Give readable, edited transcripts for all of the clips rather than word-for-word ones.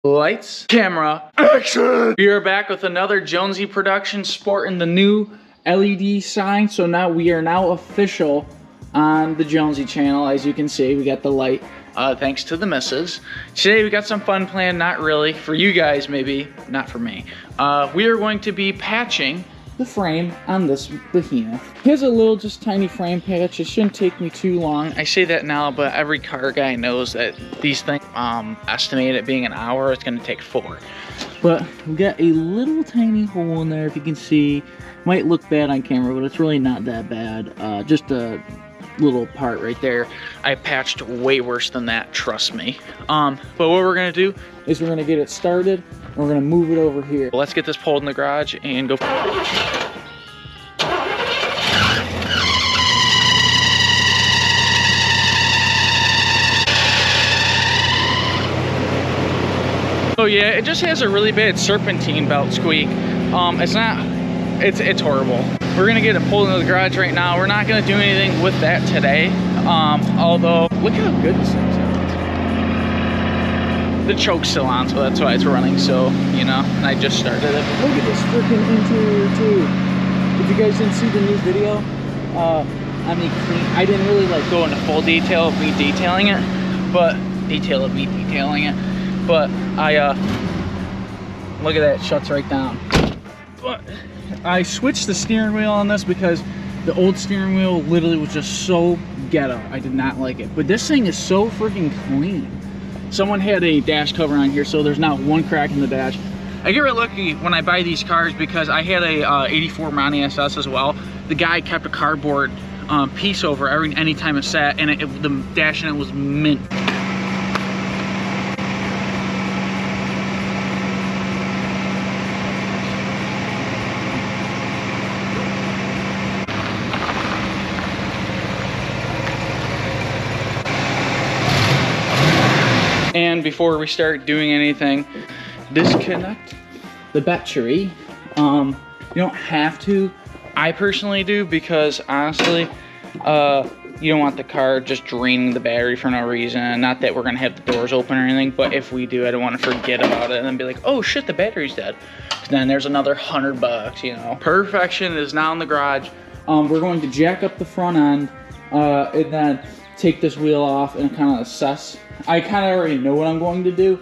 Lights, camera, action! We are back with another Jonesy production sporting the new LED sign. So now we are now official on the Jonesy channel. As you can see, we got the light, thanks to the missus. Today we got some fun planned, not really, for you guys maybe, not for me. We are going to be patching the frame on this behemoth. Here's a little just tiny frame patch. It shouldn't take me too long. I say that now, but every car guy knows that these things estimate it being an hour. It's gonna take 4. But we got a little tiny hole in there, if you can see. Might look bad on camera, but it's really not that bad. Just a little part right there. I patched way worse than that, trust me. But what we're gonna do is we're gonna get it started. We're gonna move it over here. Let's get this pulled in the garage and go. Oh yeah, it just has a really bad serpentine belt squeak. It's horrible. We're gonna get it pulled into the garage right now. We're not gonna do anything with that today. Although, look how good this thing sounds. The choke's still on, so that's why it's running, so, you know, and I just started it. Look at this freaking interior too. If you guys didn't see the new video, I didn't really like go into full detail of me detailing it, but look at that, it shuts right down. But I switched the steering wheel on this because the old steering wheel literally was just so ghetto. I did not like it, but this thing is so freaking clean. Someone had a dash cover on here, so there's not one crack in the dash. I get really lucky when I buy these cars because I had a 84 Monte SS as well. The guy kept a cardboard piece over any time it sat, and the dash in it was mint. And before we start doing anything, disconnect the battery. You don't have to. I personally do because honestly, you don't want the car just draining the battery for no reason. Not that we're gonna have the doors open or anything, but if we do, I don't want to forget about it and then be like, oh shit, the battery's dead. Then there's another $100, you know. Perfection is now in the garage. We're going to jack up the front end and then take this wheel off and kind of assess. I kind of already know what I'm going to do.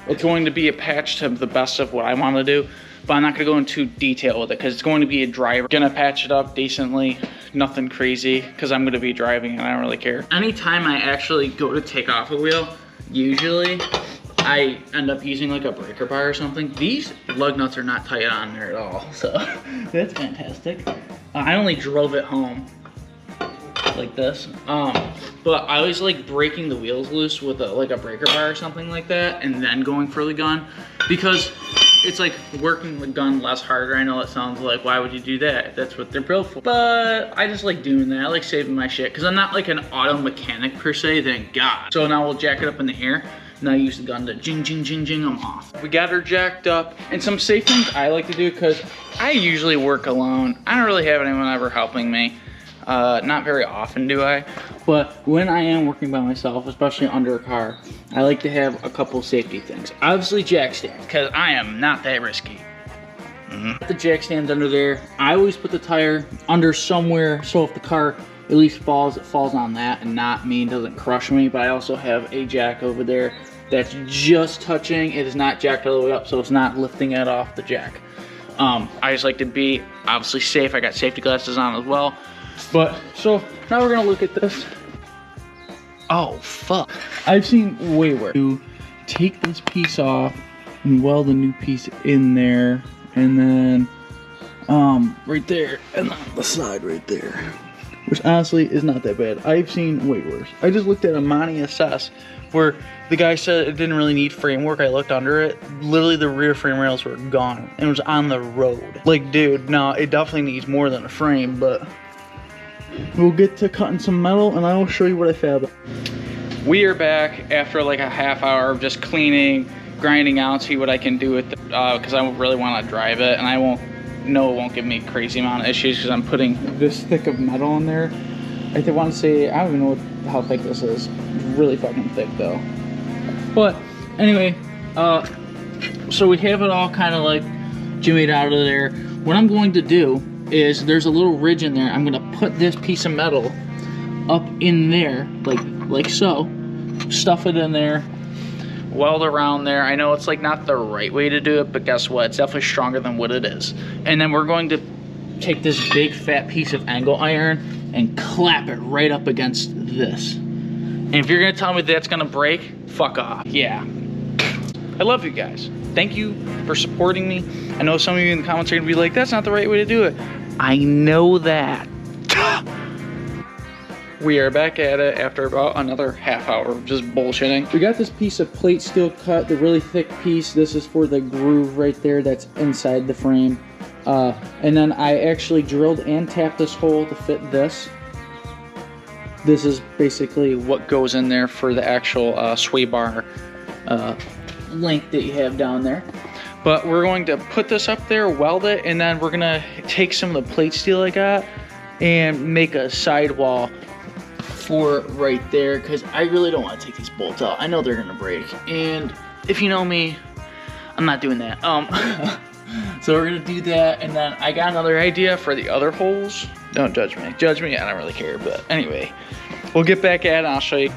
It's going to be a patch to the best of what I want to do, but I'm not going to go into detail with it because it's going to be a driver. Gonna patch it up decently, nothing crazy, because I'm going to be driving and I don't really care. Anytime I actually go to take off a wheel, usually I end up using like a breaker bar or something. These lug nuts are not tight on there at all, so that's fantastic. I only drove it home like this, but I always like breaking the wheels loose with like a breaker bar or something like that, and then going for the gun, because it's like working the gun less harder. I know it sounds like, why would you do that? That's what they're built for, but I just like doing that. I like saving my shit because I'm not like an auto mechanic per se, thank God. So now we'll jack it up in the air, and I use the gun to jing, jing, jing, jing, I'm off. We got her jacked up, and some safe things I like to do because I usually work alone. I don't really have anyone ever helping me. Not very often do I, but when I am working by myself, especially under a car, I like to have a couple safety things. Obviously jack stands, because I am not that risky. The jack stands under there. I always put the tire under somewhere, so if the car at least falls, it falls on that and not me, doesn't crush me. But I also have a jack over there that's just touching. It is not jacked all the way up, so it's not lifting it off the jack. I just like to be obviously safe. I got safety glasses on as well. But, so, now we're gonna look at this. Oh, fuck. I've seen way worse. To take this piece off and weld a new piece in there, and then, right there, and on the side right there. Which honestly is not that bad. I've seen way worse. I just looked at a Monte SS where the guy said it didn't really need framework. I looked under it. Literally the rear frame rails were gone and it was on the road. Like, dude, no, it definitely needs more than a frame, but we'll get to cutting some metal and I will show you what I fabbed. We are back after like a half hour of just cleaning, grinding out, see what I can do with it, because I really want to drive it, and I won't know it won't give me a crazy amount of issues because I'm putting this thick of metal in there. I want to say, I don't even know how thick this is. It's really fucking thick though. But anyway, So we have it all kind of like jimmied out of there. What I'm going to do is there's a little ridge in there. I'm gonna put this piece of metal up in there, like so. Stuff it in there, weld around there. I know it's like not the right way to do it, but guess what? It's definitely stronger than what it is. And then we're going to take this big fat piece of angle iron and clap it right up against this. And if you're gonna tell me that's gonna break, fuck off. Yeah. I love you guys. Thank you for supporting me. I know some of you in the comments are gonna be like, that's not the right way to do it. I know that. We are back at it after about another half hour of just bullshitting. We got this piece of plate steel cut, the really thick piece. This is for the groove right there that's inside the frame. And then I actually drilled and tapped this hole to fit this. This is basically what goes in there for the actual sway bar length that you have down there. But we're going to put this up there, weld it, and then we're gonna take some of the plate steel I got and make a sidewall for right there, because I really don't want to take these bolts out. I know they're gonna break, and if you know me, I'm not doing that. So we're gonna do that, and then I got another idea for the other holes. Don't judge me. Judge me, I don't really care, but anyway, we'll get back at it and I'll show you.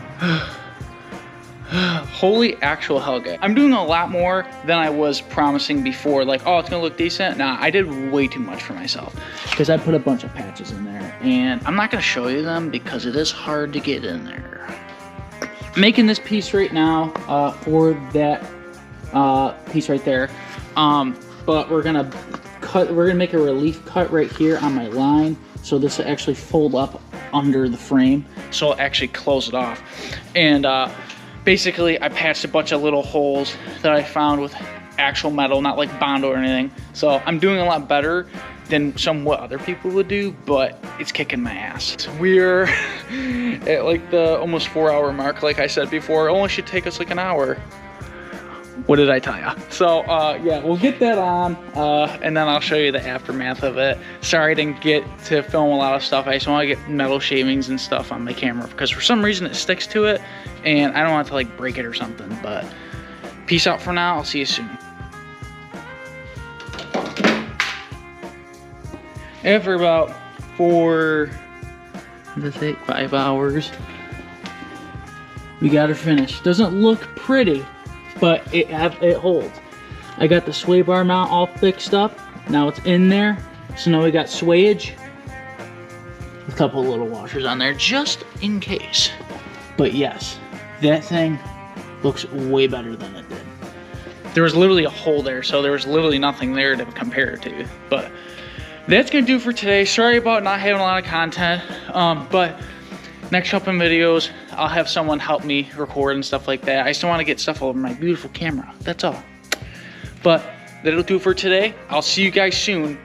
Holy actual hell, guys. I'm doing a lot more than I was promising before. Like, oh, it's gonna look decent. Nah, I did way too much for myself because I put a bunch of patches in there, and I'm not gonna show you them because it is hard to get in there. I'm making this piece right now for that piece right there. But we're gonna make a relief cut right here on my line, so this will actually fold up under the frame, so it'll actually close it off. And basically, I patched a bunch of little holes that I found with actual metal, not like Bondo or anything. So I'm doing a lot better than what other people would do, but it's kicking my ass. We're at like the almost 4-hour mark, like I said before. It only should take us like an hour. What did I tell ya? So yeah, we'll get that on, and then I'll show you the aftermath of it. Sorry I didn't get to film a lot of stuff. I just want to get metal shavings and stuff on my camera because for some reason it sticks to it, and I don't want to like break it or something. But peace out for now. I'll see you soon. After about 5 hours, we got her finished. Doesn't look pretty, but it holds. I got the sway bar mount all fixed up. Now it's in there. So now we got swayage. A couple little washers on there just in case. But yes, that thing looks way better than it did. There was literally a hole there, so there was literally nothing there to compare it to. But that's gonna do for today. Sorry about not having a lot of content, but next couple of videos, I'll have someone help me record and stuff like that. I still want to get stuff over my beautiful camera. That's all. But that'll do it for today. I'll see you guys soon.